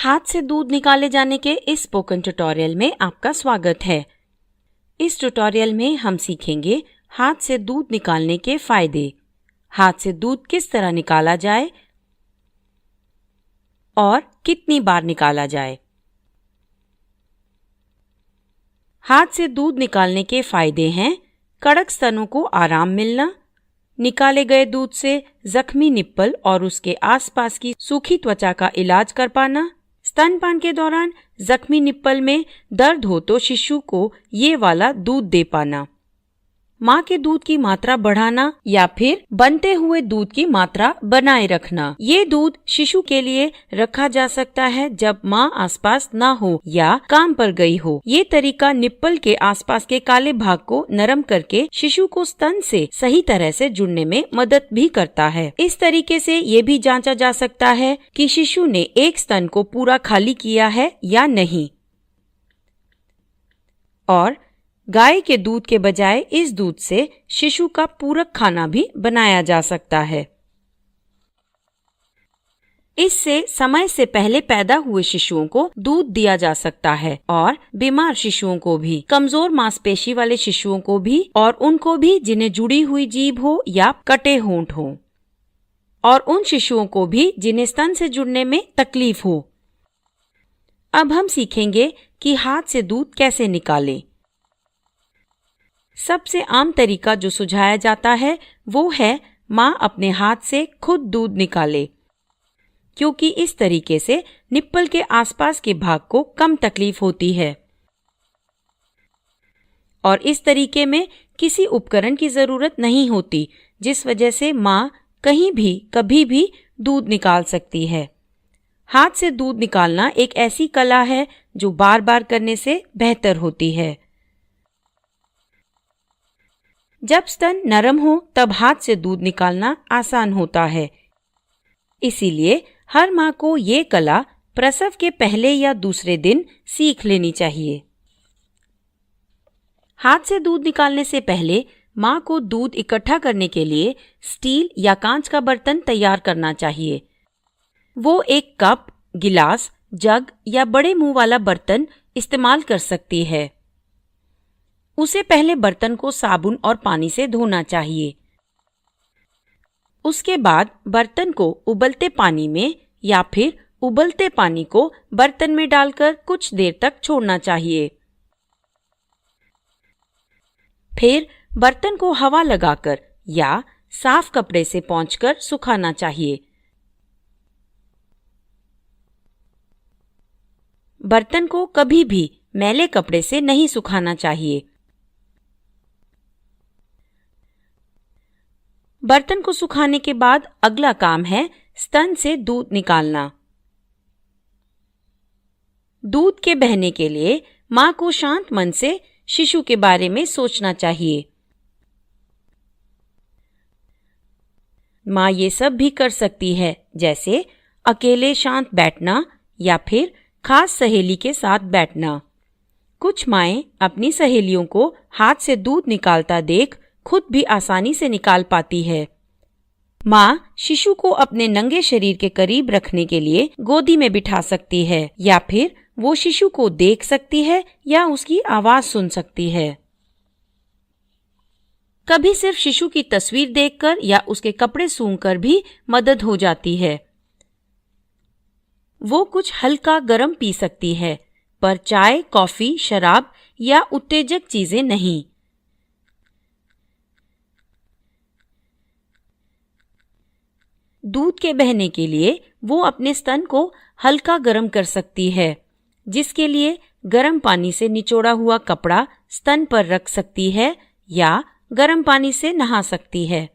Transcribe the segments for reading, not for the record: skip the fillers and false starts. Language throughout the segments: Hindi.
हाथ से दूध निकाले जाने के इस स्पोकन ट्यूटोरियल में आपका स्वागत है। इस ट्यूटोरियल में हम सीखेंगे हाथ से दूध निकालने के फायदे, हाथ से दूध किस तरह निकाला जाए और कितनी बार निकाला जाए। हाथ से दूध निकालने के फायदे हैं कड़क स्तनों को आराम मिलना, निकाले गए दूध से जख्मी निप्पल और उसके आसपास की सूखी त्वचा का इलाज कर पाना, स्तनपान के दौरान जख्मी निप्पल में दर्द हो तो शिशु को ये वाला दूध दे पाना, माँ के दूध की मात्रा बढ़ाना या फिर बनते हुए दूध की मात्रा बनाए रखना। ये दूध शिशु के लिए रखा जा सकता है जब माँ आसपास ना हो या काम पर गई हो। ये तरीका निप्पल के आसपास के काले भाग को नरम करके शिशु को स्तन से सही तरह से जुड़ने में मदद भी करता है। इस तरीके से ये भी जांचा जा सकता है कि शिशु ने एक स्तन को पूरा खाली किया है या नहीं। और गाय के दूध के बजाय इस दूध से शिशु का पूरक खाना भी बनाया जा सकता है। इससे समय से पहले पैदा हुए शिशुओं को दूध दिया जा सकता है और बीमार शिशुओं को भी, कमजोर मांसपेशी वाले शिशुओं को भी और उनको भी जिन्हें जुड़ी हुई जीभ हो या कटे होंठ हो, और उन शिशुओं को भी जिन्हें स्तन से जुड़ने में तकलीफ हो। अब हम सीखेंगे कि हाथ से दूध कैसे निकालें। सबसे आम तरीका जो सुझाया जाता है वो है माँ अपने हाथ से खुद दूध निकाले, क्योंकि इस तरीके से निप्पल के आसपास के भाग को कम तकलीफ होती है और इस तरीके में किसी उपकरण की जरूरत नहीं होती, जिस वजह से माँ कहीं भी कभी भी दूध निकाल सकती है। हाथ से दूध निकालना एक ऐसी कला है जो बार बार करने से बेहतर होती है। जब स्तन नरम हो तब हाथ से दूध निकालना आसान होता है, इसीलिए हर माँ को ये कला प्रसव के पहले या दूसरे दिन सीख लेनी चाहिए। हाथ से दूध निकालने से पहले माँ को दूध इकट्ठा करने के लिए स्टील या कांच का बर्तन तैयार करना चाहिए। वो एक कप, गिलास, जग या बड़े मुंह वाला बर्तन इस्तेमाल कर सकती है। उसे पहले बर्तन को साबुन और पानी से धोना चाहिए। उसके बाद बर्तन को उबलते पानी में या फिर उबलते पानी को बर्तन में डालकर कुछ देर तक छोड़ना चाहिए। फिर बर्तन को हवा लगाकर या साफ कपड़े से पोंछकर सुखाना चाहिए। बर्तन को कभी भी मैले कपड़े से नहीं सुखाना चाहिए। बर्तन को सुखाने के बाद अगला काम है स्तन से दूध निकालना। दूध के बहने के लिए माँ को शांत मन से शिशु के बारे में सोचना चाहिए। माँ ये सब भी कर सकती है, जैसे अकेले शांत बैठना या फिर खास सहेली के साथ बैठना। कुछ माएं अपनी सहेलियों को हाथ से दूध निकालता देख खुद भी आसानी से निकाल पाती है। माँ शिशु को अपने नंगे शरीर के करीब रखने के लिए गोदी में बिठा सकती है या फिर वो शिशु को देख सकती है या उसकी आवाज सुन सकती है। कभी सिर्फ शिशु की तस्वीर देखकर या उसके कपड़े सूंघकर भी मदद हो जाती है। वो कुछ हल्का गर्म पी सकती है, पर चाय, कॉफी, शराब या उत्तेजक चीजें नहीं। दूध के बहने के लिए वो अपने स्तन को हल्का गर्म कर सकती है, जिसके लिए गर्म पानी से निचोड़ा हुआ कपड़ा स्तन पर रख सकती है या गर्म पानी से नहा सकती है।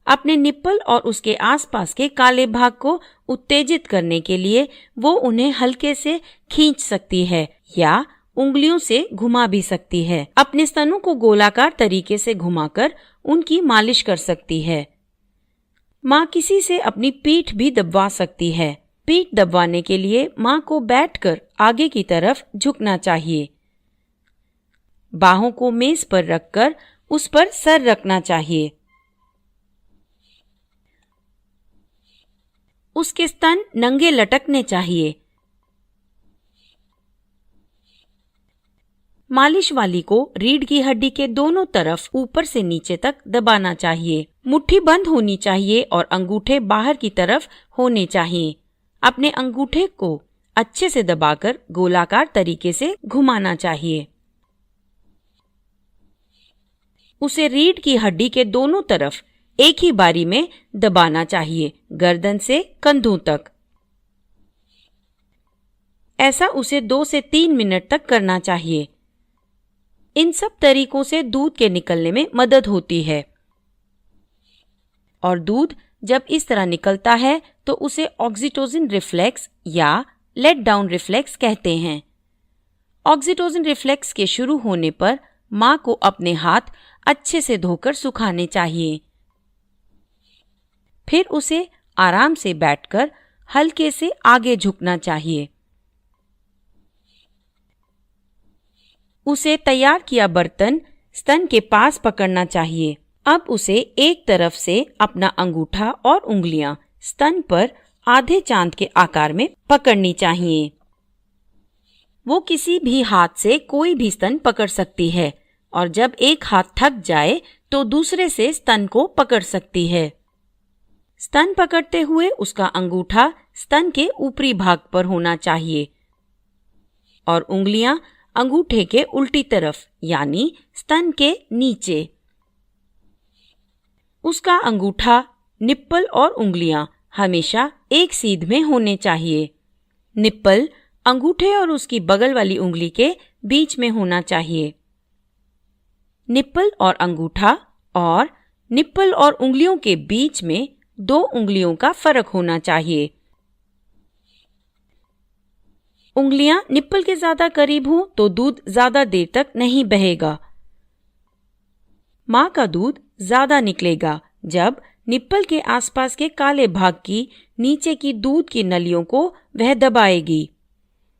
अपने निप्पल और उसके आसपास के काले भाग को उत्तेजित करने के लिए वो उन्हें हल्के से खींच सकती है या उंगलियों से घुमा भी सकती है। अपने स्तनों को गोलाकार तरीके से घुमाकर उनकी मालिश कर सकती है। माँ किसी से अपनी पीठ भी दबवा सकती है। पीठ दबवाने के लिए माँ को बैठकर आगे की तरफ झुकना चाहिए। बाहों को मेज पर रखकर उस पर सर रखना चाहिए। उसके स्तन नंगे लटकने चाहिए। मालिश वाली को रीढ़ की हड्डी के दोनों तरफ ऊपर से नीचे तक दबाना चाहिए। मुट्ठी बंद होनी चाहिए और अंगूठे बाहर की तरफ होने चाहिए। अपने अंगूठे को अच्छे से दबाकर गोलाकार तरीके से घुमाना चाहिए। उसे रीढ़ की हड्डी के दोनों तरफ एक ही बारी में दबाना चाहिए, गर्दन से कंधों तक। ऐसा उसे 2 से 3 मिनट तक करना चाहिए। इन सब तरीकों से दूध के निकलने में मदद होती है। और दूध जब इस तरह निकलता है तो उसे ऑक्सीटोसिन रिफ्लेक्स या लेट डाउन रिफ्लेक्स कहते हैं। ऑक्सीटोसिन रिफ्लेक्स के शुरू होने पर मां को अपने हाथ अच्छे से धोकर सुखाने चाहिए। फिर उसे आराम से बैठकर हल्के से आगे झुकना चाहिए। उसे तैयार किया बर्तन स्तन के पास पकड़ना चाहिए। अब उसे एक तरफ से अपना अंगूठा और उंगलियां स्तन पर आधे चांद के आकार में पकड़नी चाहिए। वो किसी भी हाथ से कोई भी स्तन पकड़ सकती है और जब एक हाथ थक जाए तो दूसरे से स्तन को पकड़ सकती है। स्तन पकड़ते हुए उसका अंगूठा स्तन के ऊपरी भाग पर होना चाहिए और उंगलियां अंगूठे के उल्टी तरफ यानी स्तन के नीचे। उसका अंगूठा, निप्पल और उंगलियां हमेशा एक सीध में होने चाहिए। निप्पल अंगूठे और उसकी बगल वाली उंगली के बीच में होना चाहिए। निप्पल और अंगूठा और निप्पल और उंगलियों के बीच में 2 उंगलियों का फर्क होना चाहिए। उंगलियां निप्पल के ज्यादा करीब हो तो दूध ज्यादा देर तक नहीं बहेगा। मां का दूध ज्यादा निकलेगा जब निप्पल के आसपास के काले भाग की नीचे की दूध की नलियों को वह दबाएगी।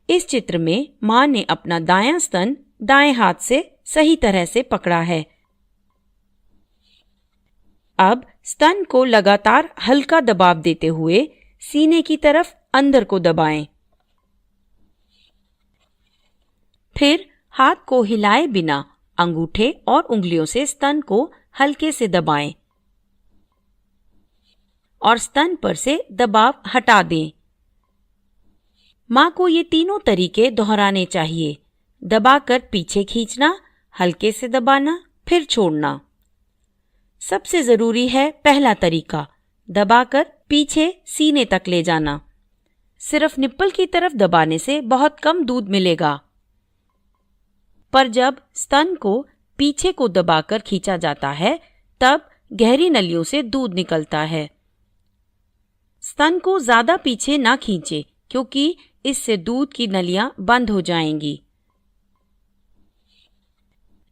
इस चित्र में मां ने अपना दायां स्तन दाएं हाथ से सही तरह से पकड़ा है। अब स्तन को लगातार हल्का दबाव देते हुए सीने की तरफ अंदर को दबाएं। फिर हाथ को हिलाए बिना अंगूठे और उंगलियों से स्तन को हल्के से दबाएं और स्तन पर से दबाव हटा दें। मां को ये तीनों तरीके दोहराने चाहिए। दबाकर पीछे खींचना, हल्के से दबाना, फिर छोड़ना। सबसे जरूरी है पहला तरीका, दबाकर पीछे सीने तक ले जाना। सिर्फ निप्पल की तरफ दबाने से बहुत कम दूध मिलेगा, पर जब स्तन को पीछे को दबाकर खींचा जाता है तब गहरी नलियों से दूध निकलता है। स्तन को ज्यादा पीछे ना खींचे क्योंकि इससे दूध की नलियां बंद हो जाएंगी।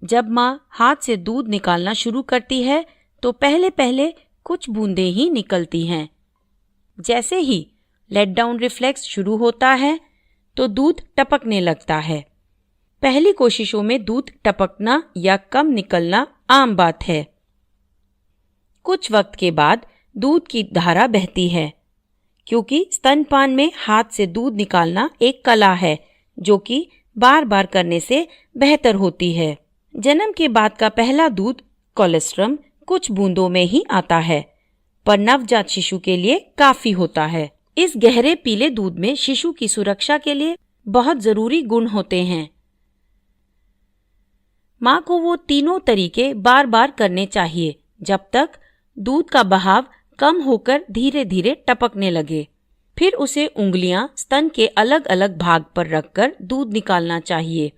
जब मां हाथ से दूध निकालना शुरू करती है तो पहले पहले कुछ बूंदें ही निकलती हैं। जैसे ही लेट डाउन रिफ्लेक्स शुरू होता है तो दूध टपकने लगता है। पहली कोशिशों में दूध टपकना या कम निकलना आम बात है। कुछ वक्त के बाद दूध की धारा बहती है क्योंकि स्तनपान में हाथ से दूध निकालना एक कला है जो कि बार बार करने से बेहतर होती है। जन्म के बाद का पहला दूध कोलेस्ट्रम कुछ बूंदों में ही आता है, पर नवजात शिशु के लिए काफी होता है। इस गहरे पीले दूध में शिशु की सुरक्षा के लिए बहुत जरूरी गुण होते हैं। मां को वो तीनों तरीके बार बार करने चाहिए जब तक दूध का बहाव कम होकर धीरे धीरे टपकने लगे। फिर उसे उंगलियां स्तन के अलग अलग भाग पर रखकर दूध निकालना चाहिए।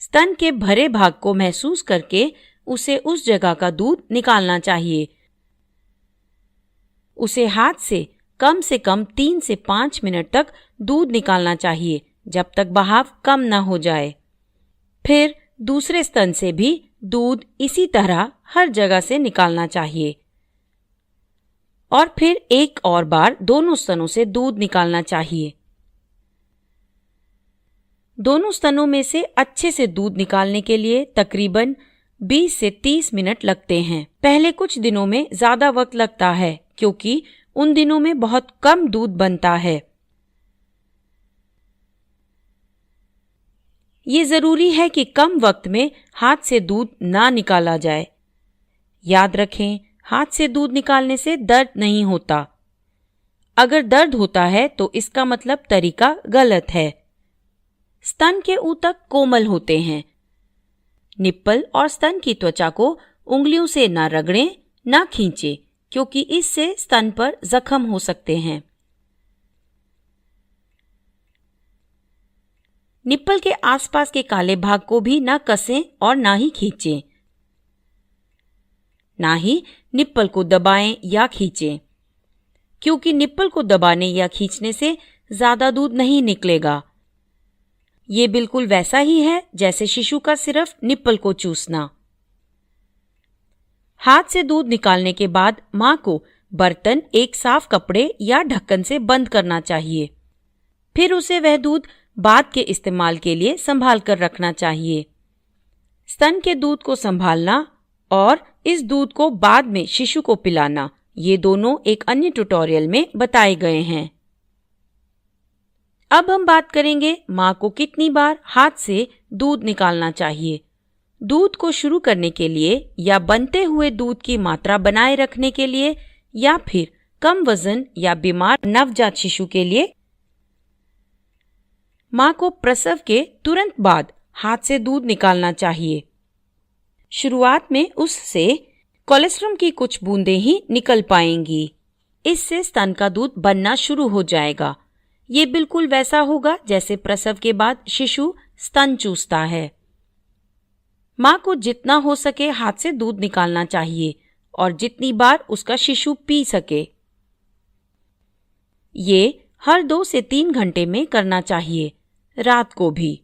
स्तन के भरे भाग को महसूस करके उसे उस जगह का दूध निकालना चाहिए। उसे हाथ से कम 3 से 5 मिनट तक दूध निकालना चाहिए जब तक बहाव कम न हो जाए। फिर दूसरे स्तन से भी दूध इसी तरह हर जगह से निकालना चाहिए और फिर एक और बार दोनों स्तनों से दूध निकालना चाहिए। दोनों स्तनों में से अच्छे से दूध निकालने के लिए तकरीबन 20 से 30 मिनट लगते हैं। पहले कुछ दिनों में ज्यादा वक्त लगता है क्योंकि उन दिनों में बहुत कम दूध बनता है। ये जरूरी है कि कम वक्त में हाथ से दूध ना निकाला जाए। याद रखें, हाथ से दूध निकालने से दर्द नहीं होता। अगर दर्द होता है तो इसका मतलब तरीका गलत है। स्तन के ऊतक कोमल होते हैं। निप्पल और स्तन की त्वचा को उंगलियों से ना रगड़ें, ना खींचें, क्योंकि इससे स्तन पर जख्म हो सकते हैं। निप्पल के आसपास के काले भाग को भी ना कसें और ना ही खींचें। ना ही निप्पल को दबाएं या खींचें, क्योंकि निप्पल को दबाने या खींचने से ज्यादा दूध नहीं निकलेगा। ये बिल्कुल वैसा ही है जैसे शिशु का सिर्फ निप्पल को चूसना। हाथ से दूध निकालने के बाद मां को बर्तन एक साफ कपड़े या ढक्कन से बंद करना चाहिए। फिर उसे वह दूध बाद के इस्तेमाल के लिए संभाल कर रखना चाहिए। स्तन के दूध को संभालना और इस दूध को बाद में शिशु को पिलाना, ये दोनों एक अन्य ट्यूटोरियल में बताए गए हैं। अब हम बात करेंगे मां को कितनी बार हाथ से दूध निकालना चाहिए। दूध को शुरू करने के लिए या बनते हुए दूध की मात्रा बनाए रखने के लिए या फिर कम वजन या बीमार नवजात शिशु के लिए मां को प्रसव के तुरंत बाद हाथ से दूध निकालना चाहिए। शुरुआत में उससे कोलेस्ट्रम की कुछ बूंदें ही निकल पाएंगी। इससे स्तन का दूध बनना शुरू हो जाएगा। ये बिल्कुल वैसा होगा जैसे प्रसव के बाद शिशु स्तन चूसता है। मां को जितना हो सके हाथ से दूध निकालना चाहिए और जितनी बार उसका शिशु पी सके। ये हर 2 से 3 घंटे में करना चाहिए, रात को भी।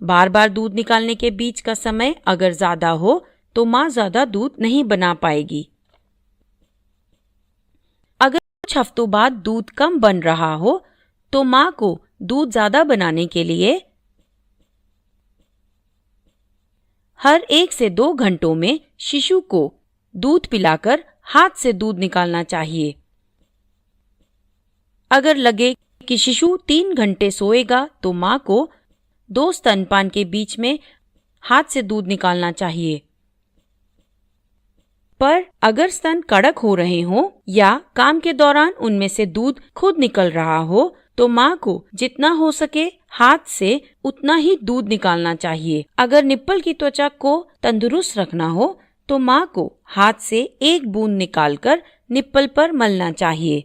बार बार दूध निकालने के बीच का समय अगर ज्यादा हो तो मां ज्यादा दूध नहीं बना पाएगी। अगर कुछ हफ्तों बाद दूध कम बन रहा हो तो मां को दूध ज्यादा बनाने के लिए हर 1 से 2 घंटों में शिशु को दूध पिलाकर हाथ से दूध निकालना चाहिए। अगर लगे कि शिशु 3 घंटे सोएगा तो मां को 2 स्तनपान के बीच में हाथ से दूध निकालना चाहिए। पर अगर स्तन कड़क हो रहे हों या काम के दौरान उनमें से दूध खुद निकल रहा हो तो मां को जितना हो सके हाथ से उतना ही दूध निकालना चाहिए। अगर निप्पल की त्वचा को तंदुरुस्त रखना हो तो मां को हाथ से 1 बूंद निकालकर निप्पल पर मलना चाहिए।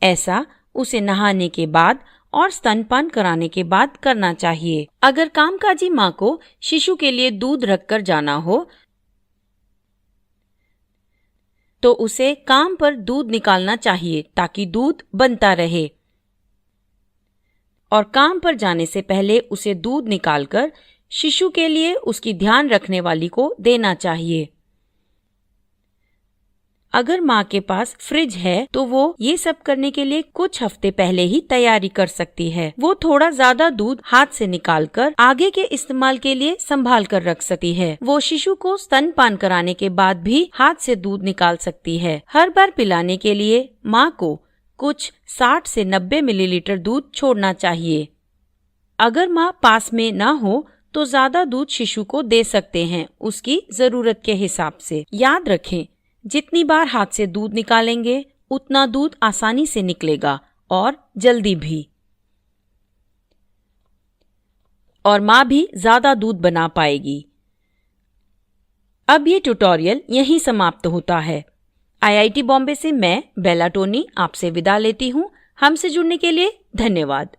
ऐसा उसे नहाने के बाद और स्तनपान कराने के बाद करना चाहिए। अगर कामकाजी मां को शिशु के लिए दूध रखकर जाना हो तो उसे काम पर दूध निकालना चाहिए ताकि दूध बनता रहे। और काम पर जाने से पहले उसे दूध निकालकर शिशु के लिए उसकी ध्यान रखने वाली को देना चाहिए। अगर मां के पास फ्रिज है तो वो ये सब करने के लिए कुछ हफ्ते पहले ही तैयारी कर सकती है। वो थोड़ा ज्यादा दूध हाथ से निकालकर आगे के इस्तेमाल के लिए संभाल कर रख सकती है। वो शिशु को स्तनपान कराने के बाद भी हाथ से दूध निकाल सकती है। हर बार पिलाने के लिए मां को कुछ 60 से 90 मिलीलीटर दूध छोड़ना चाहिए। अगर मां पास में ना हो तो ज्यादा दूध शिशु को दे सकते हैं, उसकी जरूरत के हिसाब से। याद रखें, जितनी बार हाथ से दूध निकालेंगे उतना दूध आसानी से निकलेगा और जल्दी भी, और मां भी ज्यादा दूध बना पाएगी। अब ये ट्यूटोरियल यहीं समाप्त होता है। IIT बॉम्बे से मैं बेला टोनी आपसे विदा लेती हूँ। हमसे जुड़ने के लिए धन्यवाद।